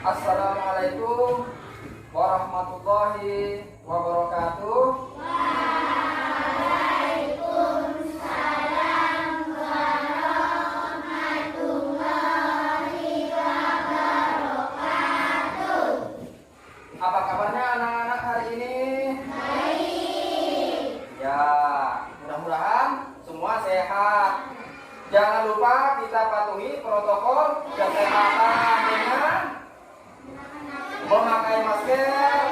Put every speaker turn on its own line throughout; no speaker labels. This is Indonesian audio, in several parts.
Assalamualaikum warahmatullahi wabarakatuh.
Waalaikumsalam warahmatullahi wabarakatuh.
Apa kabarnya anak-anak hari ini?
Baik.
Ya, mudah-mudahan semua sehat. Jangan lupa kita patuhi protokol kesehatan dengan memakai masker,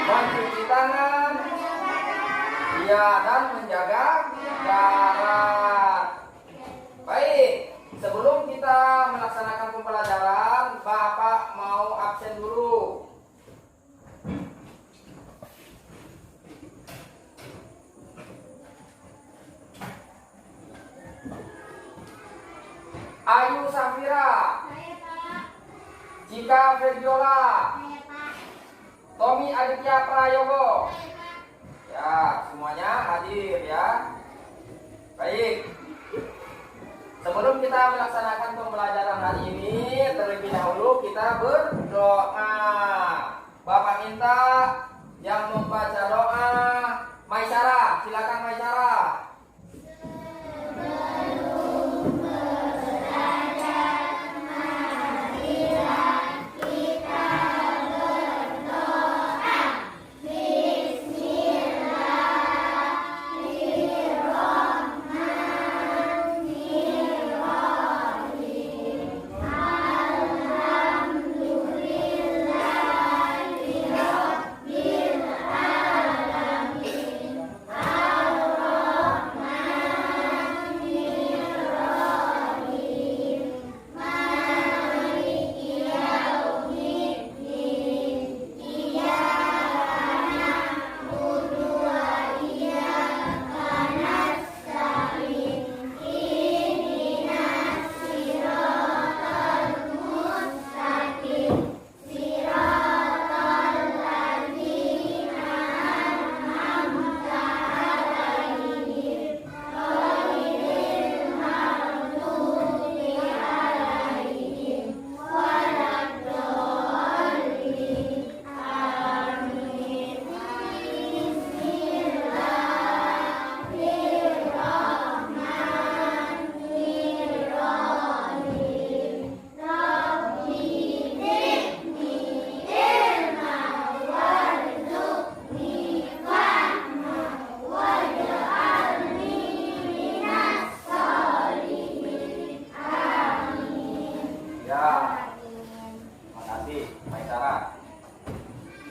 mencuci tangan, ya, dan menjaga jarak. Baik, sebelum kita melaksanakan pembelajaran, Bapak mau absen dulu. Ayu Safira,
Saya Pak.
Cika Febiola,
Saya Pak.
Tommy Aditya Prayogo.
Saya Pak.
Ya, semuanya hadir ya. Baik. Sebelum kita melaksanakan pembelajaran hari ini, terlebih dahulu kita berdoa. Bapak minta yang membaca doa Maisara, silakan Maisara.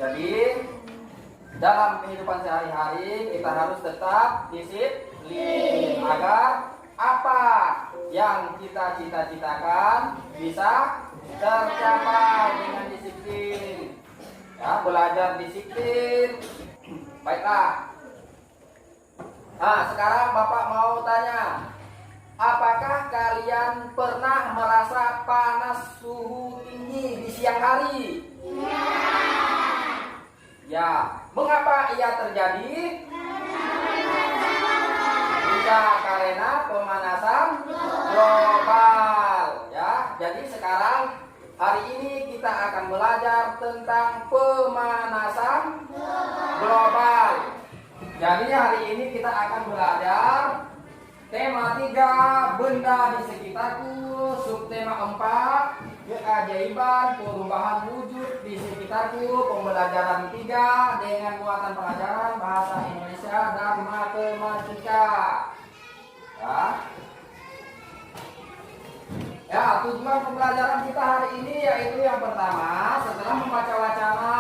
Jadi dalam kehidupan sehari-hari kita harus tetap disiplin agar apa yang kita cita-citakan bisa tercapai dengan disiplin. Ya, belajar disiplin. Baiklah. Nah, sekarang Bapak mau tanya, apakah kalian pernah merasa panas suhu tinggi di siang hari? Ya, mengapa ia terjadi? Bisa karena pemanasan global. Ya, jadi sekarang hari ini kita akan belajar tentang pemanasan global. Jadi hari ini kita akan belajar tema 3, benda di sekitarku, subtema 4, keajaiban perubahan wujud di sekitarku, pembelajaran 3 dengan muatan pelajaran bahasa Indonesia dan matematika. Ya, tujuan pembelajaran kita hari ini yaitu yang pertama, setelah membaca wacana,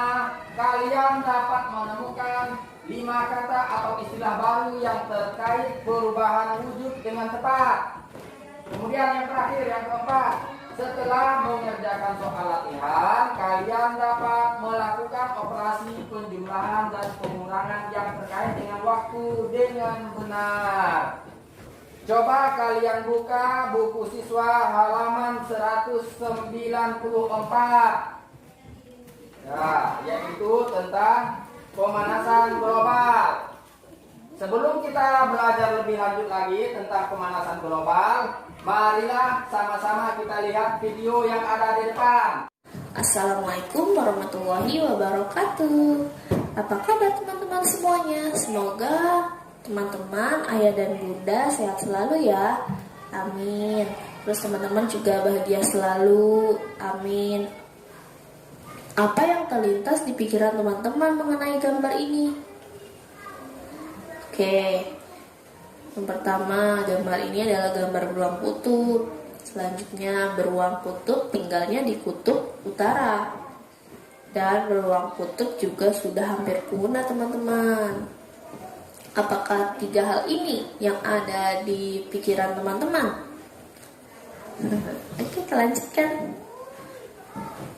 kalian dapat menemukan 5 kata atau istilah baru yang terkait perubahan wujud dengan tepat. Kemudian yang terakhir, yang keempat, setelah mengerjakan soal latihan, kalian dapat melakukan operasi penjumlahan dan pengurangan yang terkait dengan waktu dengan benar. Coba kalian buka buku siswa halaman 194. Ya, yaitu tentang pemanasan global. Sebelum kita belajar lebih lanjut lagi tentang pemanasan global, marilah sama-sama kita lihat video yang ada di depan.
Assalamualaikum warahmatullahi wabarakatuh. Apa kabar teman-teman semuanya? Semoga teman-teman, ayah dan bunda sehat selalu ya. Amin. Terus teman-teman juga bahagia selalu. Amin. Apa yang terlintas di pikiran teman-teman mengenai gambar ini? Oke. Yang pertama, gambar ini adalah gambar beruang kutub. Selanjutnya, beruang kutub tinggalnya di kutub utara. Dan beruang kutub juga sudah hampir punah, teman-teman. Apakah 3 hal ini yang ada di pikiran teman-teman? Oke, kita lanjutkan.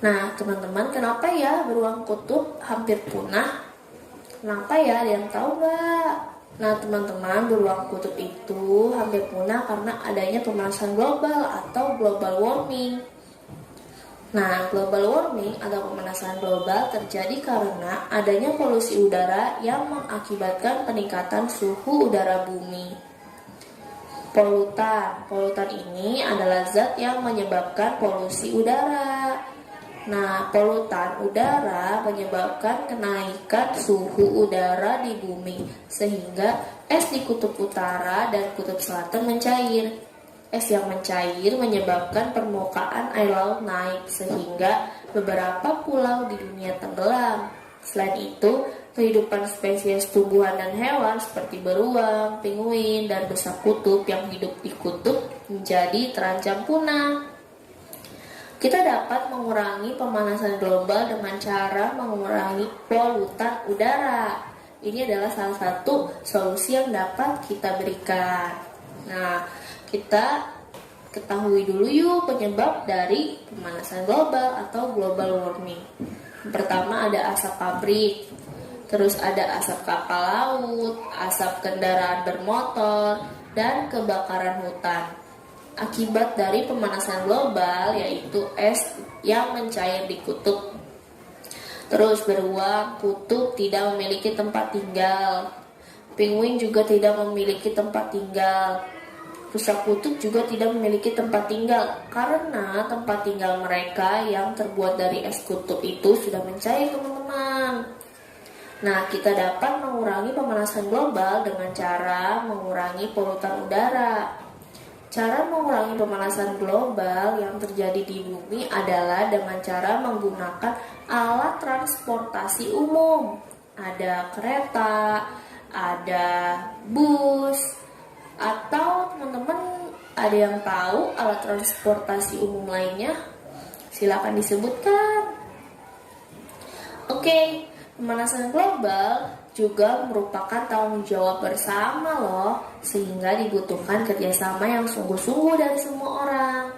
Nah, teman-teman, kenapa ya beruang kutub hampir punah? Kenapa ya? Ada yang tahu nggak? Nah, teman-teman, beruang kutub itu hampir punah karena adanya pemanasan global atau global warming. Nah, global warming atau pemanasan global terjadi karena adanya polusi udara yang mengakibatkan peningkatan suhu udara bumi. Polutan ini adalah zat yang menyebabkan polusi udara. Nah, polutan udara menyebabkan kenaikan suhu udara di bumi, sehingga es di kutub utara dan kutub selatan mencair. Es yang mencair menyebabkan permukaan air laut naik, sehingga beberapa pulau di dunia tenggelam. Selain itu, kehidupan spesies tumbuhan dan hewan seperti beruang, penguin, dan rusa kutub yang hidup di kutub menjadi terancam punah. Kita dapat mengurangi pemanasan global dengan cara mengurangi polutan udara. Ini adalah salah satu solusi yang dapat kita berikan. Nah, kita ketahui dulu yuk penyebab dari pemanasan global atau global warming. Yang pertama ada asap pabrik, terus ada asap kapal laut, asap kendaraan bermotor, dan kebakaran hutan. Akibat dari pemanasan global yaitu es yang mencair di kutub. Terus beruang kutub tidak memiliki tempat tinggal. Penguin juga tidak memiliki tempat tinggal. Rusa kutub juga tidak memiliki tempat tinggal karena tempat tinggal mereka yang terbuat dari es kutub itu sudah mencair, teman-teman. Nah, kita dapat mengurangi pemanasan global dengan cara mengurangi polutan udara. Cara mengurangi pemanasan global yang terjadi di bumi adalah dengan cara menggunakan alat transportasi umum. Ada kereta, ada bus, atau teman-teman ada yang tahu alat transportasi umum lainnya? Silakan disebutkan. Oke, pemanasan global juga merupakan tanggung jawab bersama loh, sehingga dibutuhkan kerjasama yang sungguh-sungguh dari semua orang.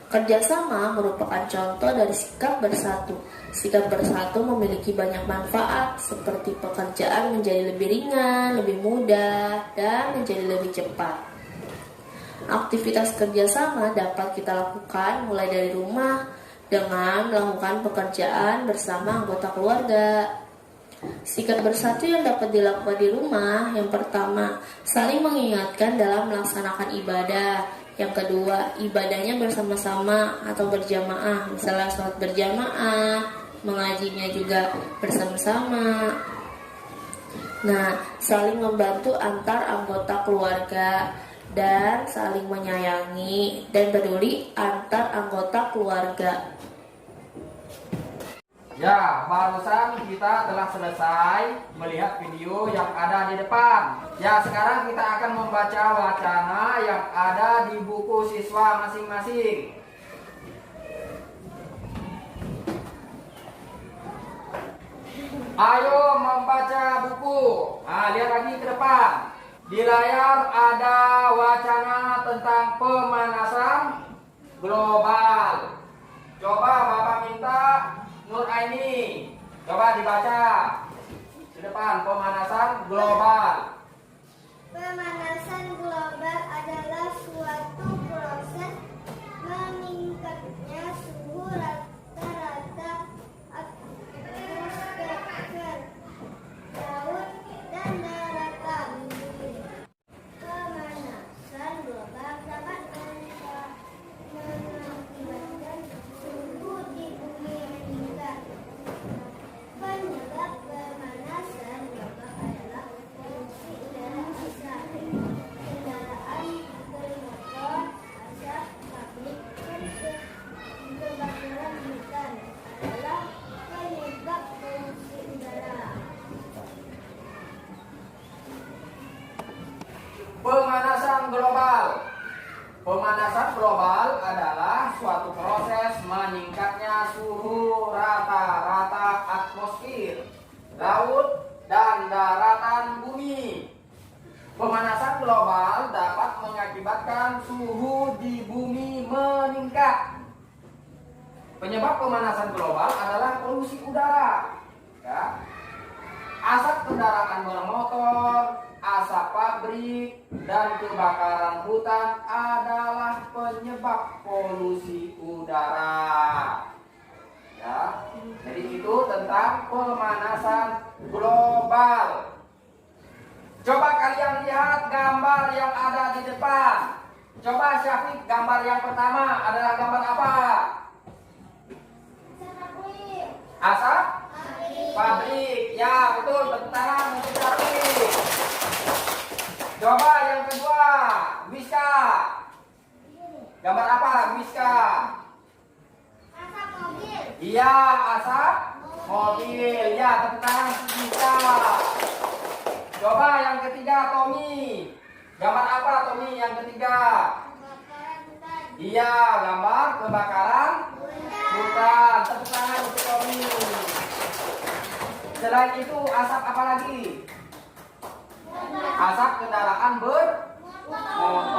Kerjasama merupakan contoh dari sikap bersatu. Sikap bersatu memiliki banyak manfaat, seperti pekerjaan menjadi lebih ringan, lebih mudah, dan menjadi lebih cepat. Aktivitas kerjasama dapat kita lakukan mulai dari rumah dengan melakukan pekerjaan bersama anggota keluarga. Sikap bersatu yang dapat dilakukan di rumah, yang pertama, saling mengingatkan dalam melaksanakan ibadah. Yang kedua, ibadahnya bersama-sama atau berjamaah, misalnya sholat berjamaah, mengajinya juga bersama-sama. Nah, saling membantu antar anggota keluarga dan saling menyayangi dan peduli antar anggota keluarga.
Ya, barusan kita telah selesai melihat video yang ada di depan. Ya, sekarang kita akan membaca wacana yang ada di buku siswa masing-masing. Ayo membaca buku. Nah, lihat lagi ke depan. Di layar ada wacana tentang pemanasan global. Coba Bapak minta Nur Aini, coba dibaca di depan, pemanasan global.
Pemanasan global adalah suatu proses meningkatnya suhu rata-rata atmosfer laut dan daratan. Pemanasan global dapat mengakibatkan suhu di bumi
Pemanasan global. Pemanasan global adalah suatu proses meningkatnya suhu rata-rata atmosfer, laut, dan daratan bumi. Pemanasan global dapat mengakibatkan suhu di bumi meningkat. Penyebab pemanasan global adalah polusi udara, ya. Asap kendaraan bermotor, asap pabrik, dan kebakaran hutan adalah penyebab polusi udara. Ya, jadi itu tentang pemanasan global. Coba kalian lihat gambar yang ada di depan. Coba Syafiq, gambar yang pertama adalah gambar apa? Asap pabrik. Ya, betul, tepuk tangan untuk Syafiq. Coba yang kedua, Miska. Gambar apa, Miska?
Asap mobil.
Iya, asap mobil. Ya, tepuk tangan untuk Miska. Coba yang ketiga, Tommy. Gambar apa, Tommy, yang ketiga?
Kebakaran hutan.
Iya, gambar kebakaran hutan. Tepuk tangan untuk Tommy. Selain itu, asap apa lagi? Asap kendaraan bermotor.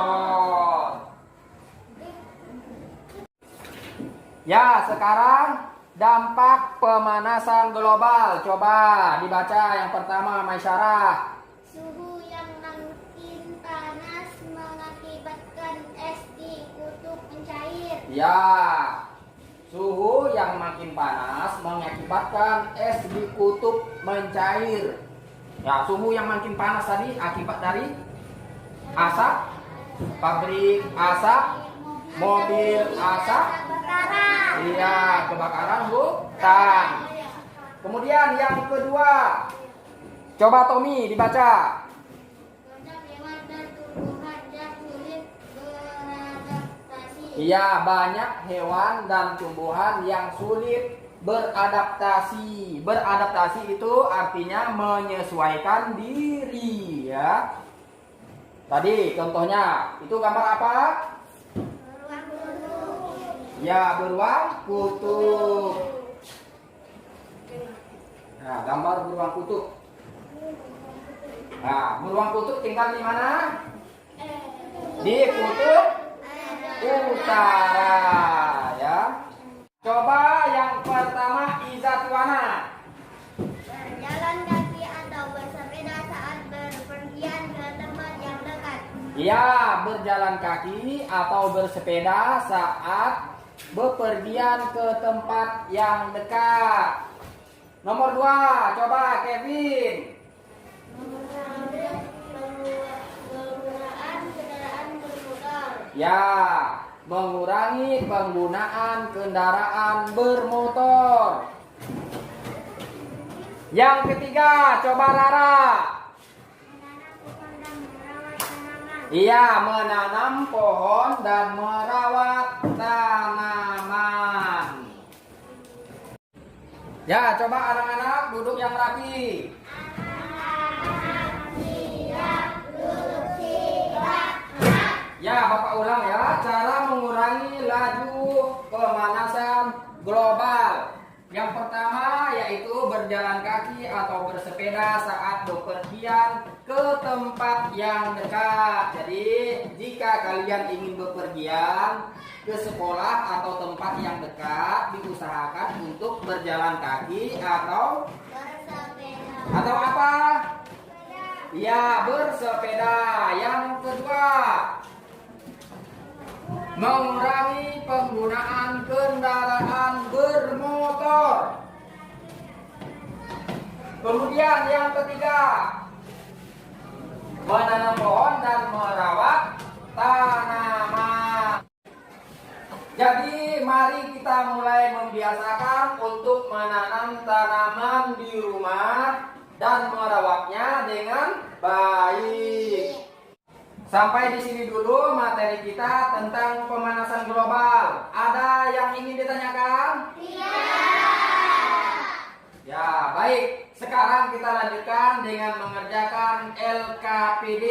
Ya, sekarang dampak pemanasan global. Coba dibaca yang pertama, Maisyarah.
Suhu yang makin panas mengakibatkan es di kutub mencair.
Ya, suhu yang makin panas mengakibatkan es di kutub mencair. Ya, suhu yang makin panas tadi akibat dari asap pabrik, asap mobil, asap,
Kebakaran.
iya, kebakaran hutan. Kemudian yang kedua, coba Tommy dibaca.
Banyak hewan dan tumbuhan yang sulit beradaptasi.
Iya, banyak hewan dan tumbuhan yang sulit beradaptasi. Beradaptasi itu artinya menyesuaikan diri, ya. Tadi contohnya, itu gambar apa?
Beruang kutub.
Ya, beruang kutub. Nah, gambar beruang kutub. Nah, beruang kutub tinggal di mana? Di kutub utara, ya. Coba yang pertama, Izatwana.
Berjalan kaki atau bersepeda saat berpergian ke tempat yang dekat.
Ya, berjalan kaki atau bersepeda saat bepergian ke tempat yang dekat. Nomor 2, coba Kevin.
Penggunaan kendaraan bermotor.
Ya, mengurangi penggunaan kendaraan bermotor. Yang ketiga, coba Rara. Iya, menanam pohon dan merawat tanaman. Ya, coba anak-anak duduk yang rapi. Ya, Bapak ulang ya, cara mengurangi laju pemanasan global. Yang pertama yaitu berjalan kaki atau bersepeda saat bepergian ke tempat yang dekat. Jadi, jika kalian ingin bepergian ke sekolah atau tempat yang dekat, diusahakan untuk berjalan kaki atau apa? Ya, bersepeda. Yang kedua, mengurangi penggunaan kendaraan bermotor. Kemudian yang ketiga, menanam pohon dan merawat tanaman. Jadi mari kita mulai membiasakan untuk menanam tanaman di rumah dan merawatnya dengan baik. Sampai di sini dulu materi kita tentang pemanasan global. Ada yang ingin ditanyakan?
Iya.
Ya, baik. Sekarang kita lanjutkan dengan mengerjakan LKPD.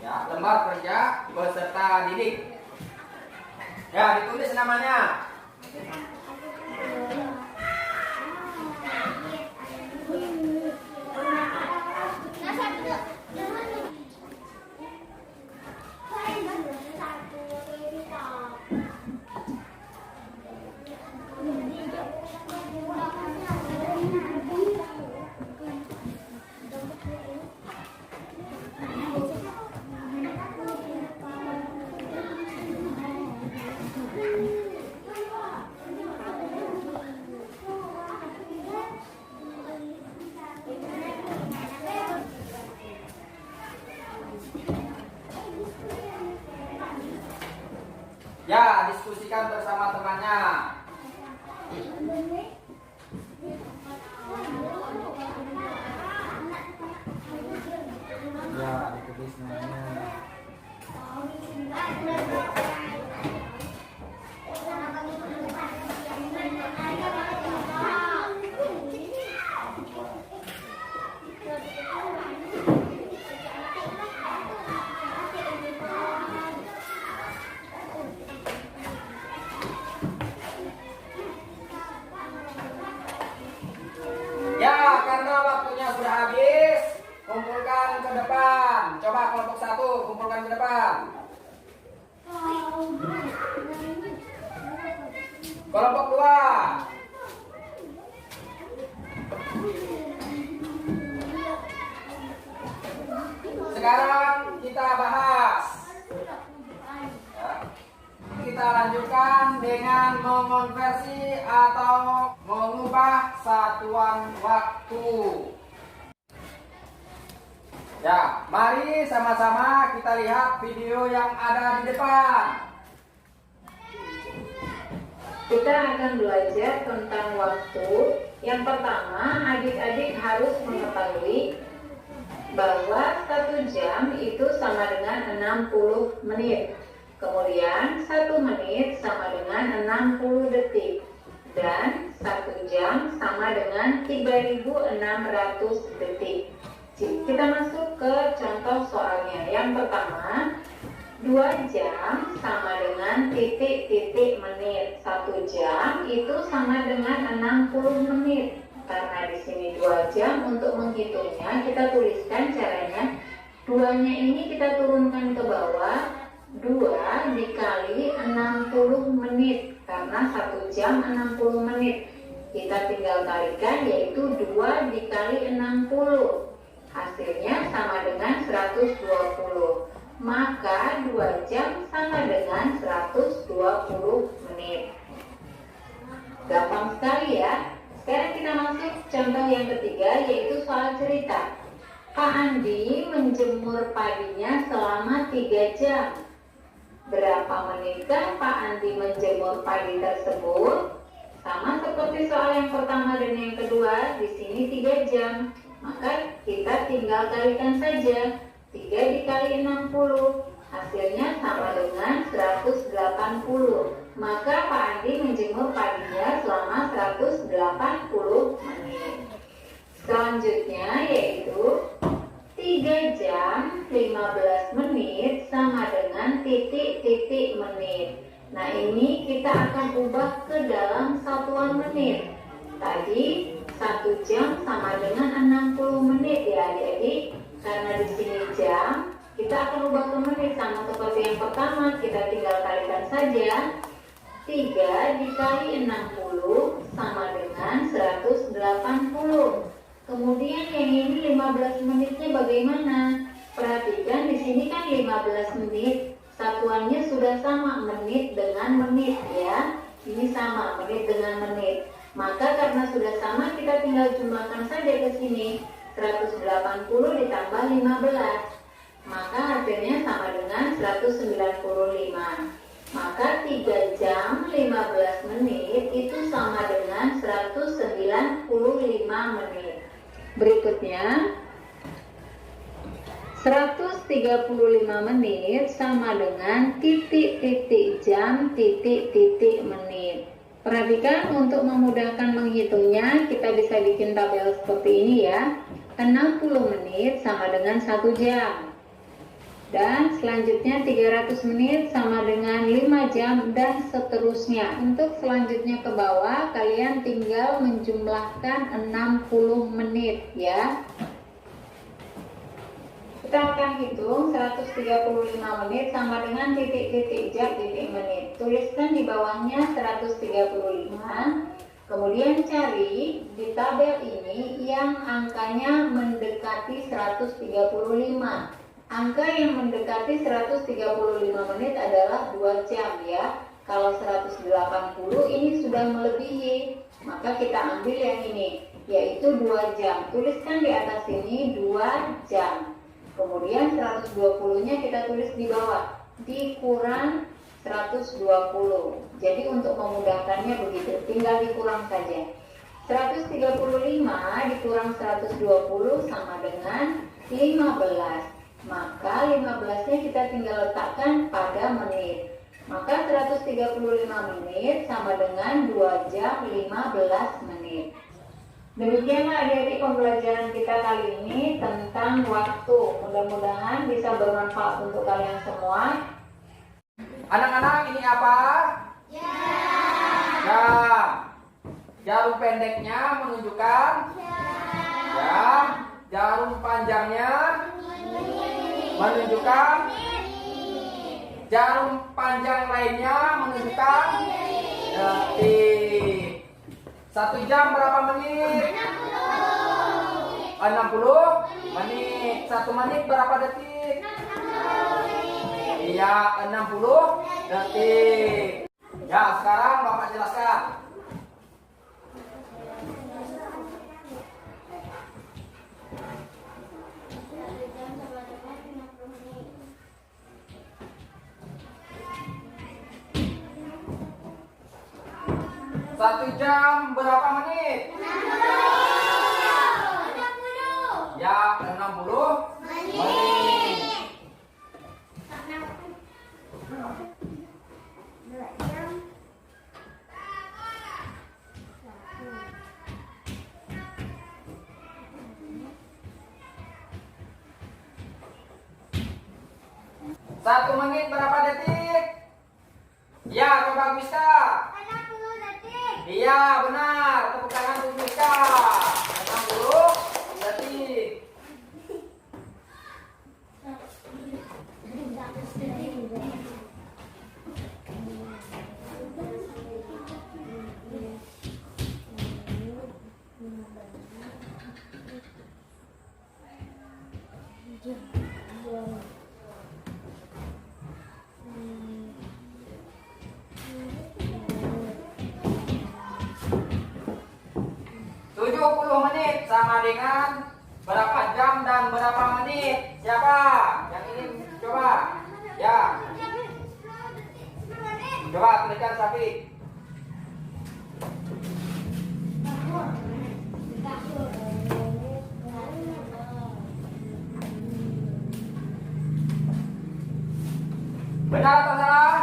Ya, lembar kerja peserta didik. Ya, ditulis namanya. Ya, diskusikan bersama temannya. Ya, ditulis namanya. Ya, karena waktunya sudah habis, kumpulkan ke depan. Coba kelompok 1 kumpulkan ke depan. Kelompok 2. Sekarang kita bahas. Ya. Kita lanjutkan dengan mengonversi atau mengubah satuan waktu. Ya, mari sama-sama kita lihat video yang ada di depan.
Kita akan belajar tentang waktu. Yang pertama, adik-adik harus mengetahui bahwa 1 jam itu sama dengan 60 menit. Kemudian 1 menit sama dengan 60 detik. Dan 1 jam sama dengan 3.600 detik. Kita masuk ke contoh soalnya. Yang pertama, 2 jam sama dengan titik-titik menit. 1 jam itu sama dengan 60 menit. Karena di sini 2 jam, untuk menghitungnya kita tuliskan caranya. 2-nya ini kita turunkan ke bawah. 2 dikali 60 menit. Karena 1 jam 60 menit. Kita tinggal kalikan, yaitu 2 dikali 60. Hasilnya sama dengan 120. Maka 2 jam sama dengan 120 menit. Gampang sekali ya. Sekarang kita masuk contoh yang ketiga, yaitu soal cerita. Pak Andi menjemur padinya selama 3 jam. Berapa menitkah Pak Andi menjemur padi tersebut? Sama seperti soal yang pertama dan yang kedua, di sini 3 jam. Maka kita tinggal kalikan saja. 3 dikali 60, hasilnya sama dengan 180. Maka Pak Andi menjemur padinya selama 180 menit. Selanjutnya yaitu 3 jam 15 menit sama dengan titik-titik menit. Nah, ini kita akan ubah ke dalam satuan menit. Tadi 1 jam sama dengan 60 menit ya adik-adik. Karena di sini jam, kita akan ubah ke menit sama seperti yang pertama. Kita tinggal kalikan saja. 3 dikali 60 sama dengan 180. Kemudian yang ini 15 menitnya bagaimana? Perhatikan di sini kan 15 menit. Satuannya sudah sama, menit dengan menit ya. Ini sama, menit dengan menit. Maka karena sudah sama, kita tinggal jumlahkan saja ke sini. 180 ditambah 15. Maka hasilnya sama dengan 195. Maka 3 jam 15 menit itu sama dengan 195 menit. Berikutnya 135 menit sama dengan titik-titik jam titik-titik menit. Perhatikan, untuk memudahkan menghitungnya kita bisa bikin tabel seperti ini ya. 60 menit sama dengan 1 jam. Dan selanjutnya 300 menit sama dengan 5 jam dan seterusnya. Untuk selanjutnya ke bawah, kalian tinggal menjumlahkan 60 menit ya. Kita akan hitung 135 menit sama dengan titik-titik jam titik menit. Tuliskan di bawahnya 135. Kemudian cari di tabel ini yang angkanya mendekati 135. Angka yang mendekati 135 menit adalah 2 jam ya. Kalau 180 ini sudah melebihi, maka kita ambil yang ini, yaitu 2 jam. Tuliskan di atas ini 2 jam. Kemudian 120-nya kita tulis di bawah, dikurang 120. Jadi untuk memudahkannya begitu, tinggal dikurang saja. 135 dikurang 120 sama dengan 15. Maka 15-nya kita tinggal letakkan pada menit. Maka 135 menit sama dengan 2 jam 15 menit. Demikianlah adik-adik pembelajaran kita kali ini tentang waktu. Mudah-mudahan bisa bermanfaat untuk kalian semua.
Anak-anak, ini apa? Jam. Jarum pendeknya menunjukkan jam. Jarum panjangnya menunjukkan jarum panjang lainnya menunjukkan detik. 1 jam berapa menit? 60 menit. 1 menit berapa detik? Iya, 60 detik. Ya, sekarang Bapak jelaskan. Satu jam berapa menit? 60. Ya, 60 menit. Satu menit berapa detik? Ya, coba bisa.
60 detik.
Iya, benar. Tepuk tangan untuk Miska. 60 detik. Menit sama dengan berapa jam dan berapa menit? Siapa yang ingin coba? Ya, coba tuliskan Safi. Benar atau salah?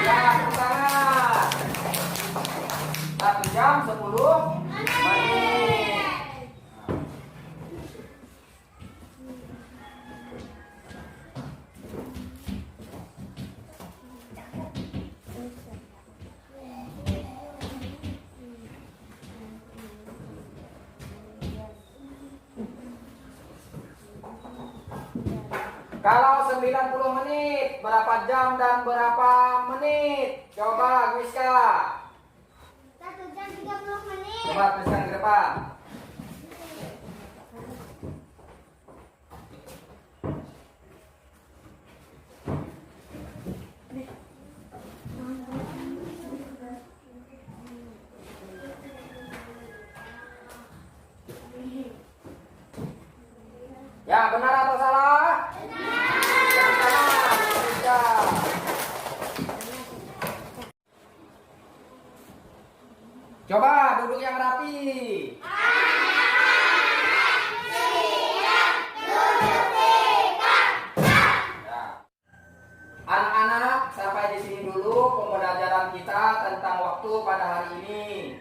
Ya, tepuk tangan. 1 jam 10 menit. Kalau 90 menit, berapa jam dan berapa menit? Coba Gwiska.
1 jam 30 menit.
Coba tuliskan ke depan. Ya, benar atau salah? Benar. Ya. Coba duduk yang rapi. Ya. Anak-anak, sampai di sini dulu pembelajaran kita tentang waktu pada hari ini.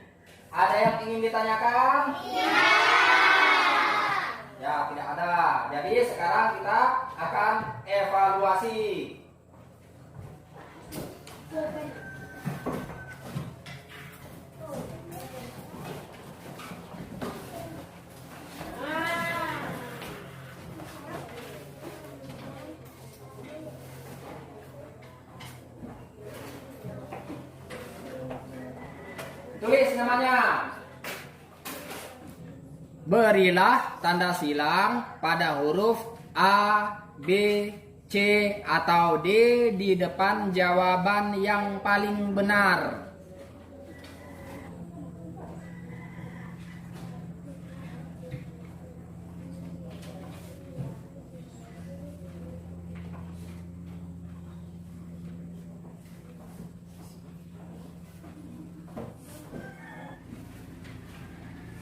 Ada yang ingin ditanyakan? Ya, tidak ada. Jadi sekarang kita akan evaluasi. Tulis namanya. Berilah tanda silang pada huruf A, B, C, atau D di depan jawaban yang paling benar.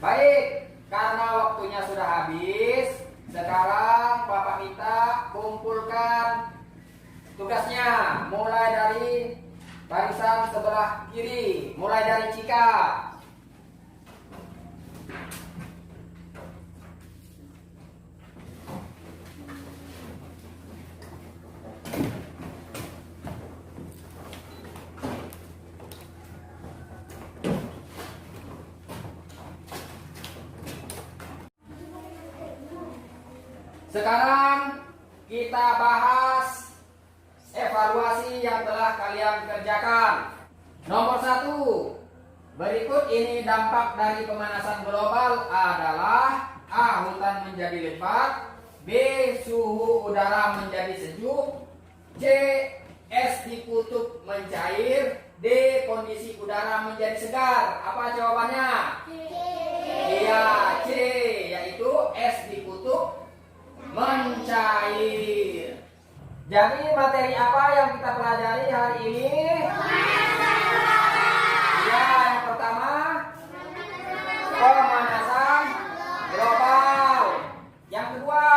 Baik, karena waktunya sudah habis, sekarang Bapak minta kumpulkan tugasnya mulai dari barisan sebelah kiri, mulai dari Cika. Sekarang kita bahas evaluasi yang telah kalian kerjakan. Nomor 1, berikut ini dampak dari pemanasan global adalah A. Hutan menjadi lebat, B. Suhu udara menjadi sejuk, C. Es di kutub mencair, D. Kondisi udara menjadi segar. Apa jawabannya? Iya, C, yaitu es di kutub mencair. Jadi materi apa yang kita pelajari hari ini? Ya, yang pertama pemanasan global. Yang kedua,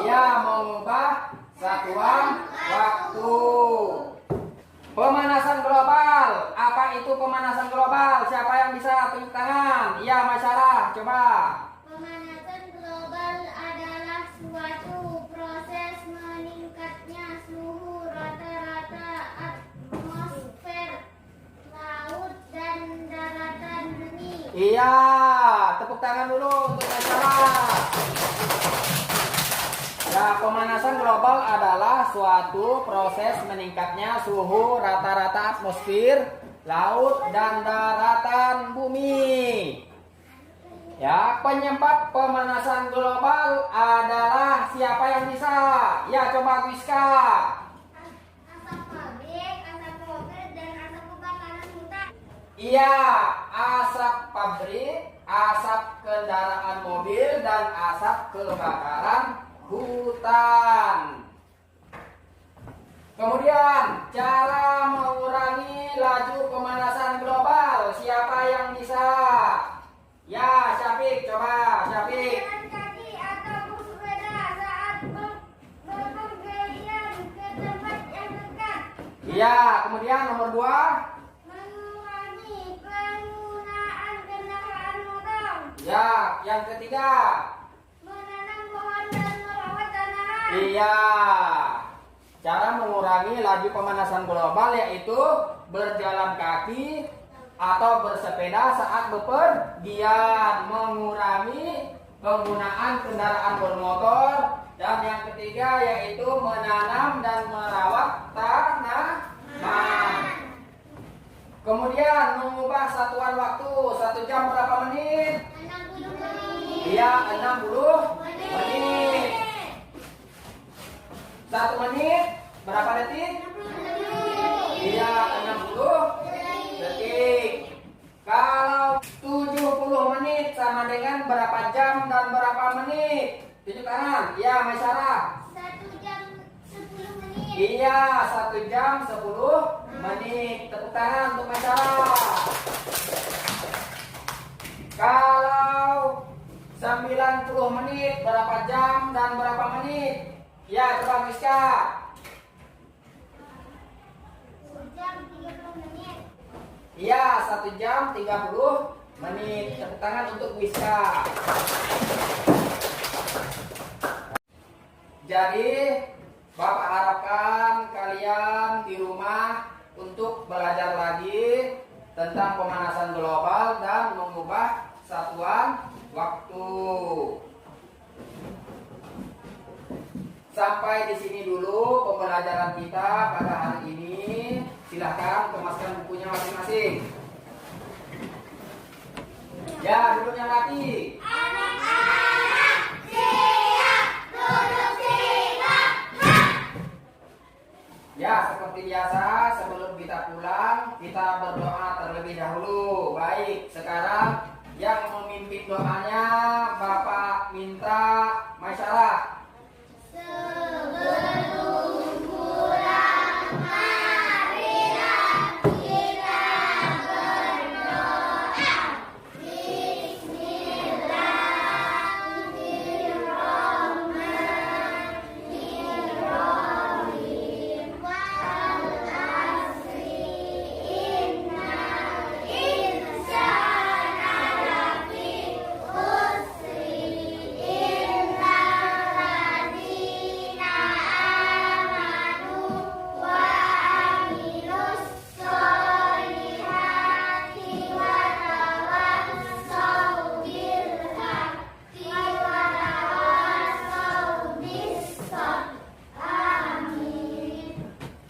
ia mengubah satuan waktu. Pemanasan global. Apa itu pemanasan global? Siapa yang bisa tunjuk tangan? Iya, masalah. Coba.
Pemanasan global adalah suatu proses meningkatnya suhu rata-rata atmosfer, laut, dan daratan bumi.
Iya, tepuk tangan dulu untuk masalah. Ya, pemanasan global adalah suatu proses meningkatnya suhu rata-rata atmosfer, laut, dan daratan bumi. Ya, penyebab pemanasan global adalah siapa yang bisa? Ya, coba Gwiska.
Asap pabrik, asap mobil, dan asap kebakaran hutan.
Iya, asap pabrik, asap kendaraan mobil, dan asap kebakaran hutan. Kemudian, cara mengurangi laju pemanasan global. Siapa yang bisa? Ya, Syafiq, coba Syafiq.
Jalan kaki atau bersepeda saat berpergian ke tempat yang dekat.
Iya, kemudian nomor 2.
Mengurangi penggunaan kendaraan motor.
Ya, yang ketiga.
Menanam pohon dan merawat tanaman.
Iya. Cara mengurangi laju pemanasan global yaitu berjalan kaki atau bersepeda saat bepergian, mengurangi penggunaan kendaraan bermotor, dan yang ketiga yaitu menanam dan merawat tanaman. Kemudian mengubah satuan waktu. 1 jam berapa menit?
60 menit.
Iya, 60 menit. 1 menit berapa detik?
60 menit.
Iya, 60 detik. Kalau 70 menit sama dengan berapa jam dan berapa menit? Tunjuk tangan. Iya, Masyarah.
1 jam 10 menit.
Iya, 1 jam 10 menit. Tepuk tangan untuk Masyarah. Kalau 90 menit berapa jam dan berapa menit? Ya, coba Miska.
1 jam 30 menit.
Iya, 1 jam 30 menit. Tepuk tangan untuk Wiska. Jadi Bapak harapkan kalian di rumah untuk belajar lagi tentang pemanasan global dan mengubah satuan waktu. Sampai di sini dulu pembelajaran kita pada hari ini. Silahkan kemaskan bukunya masing-masing. Ya, duduknya mati.
Anak-anak siap, duduk siap.
Ya, seperti biasa sebelum kita pulang kita berdoa terlebih dahulu. Baik, sekarang yang memimpin doanya Bapak minta masyarakat.
Sebelum pulang, marilah kita berdoa. Bismillahirrahmanirrahim. Wal asri innal insana lafi khusri illal ladzina amanu wa amilus solihati wa tawassaw bil haqqi wa tawassaw bis sabr. Amin.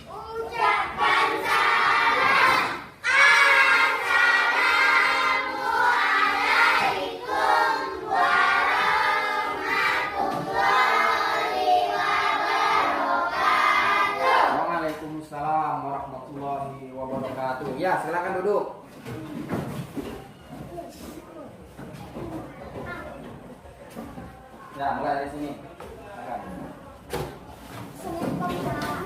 Ucapkan salam. Assalamualaikum warahmatullahi wabarakatuh.
Waalaikumsalam warahmatullahi wabarakatuh. Ya, silakan duduk. Ya, mulai dari sini. Silakan.
Semoga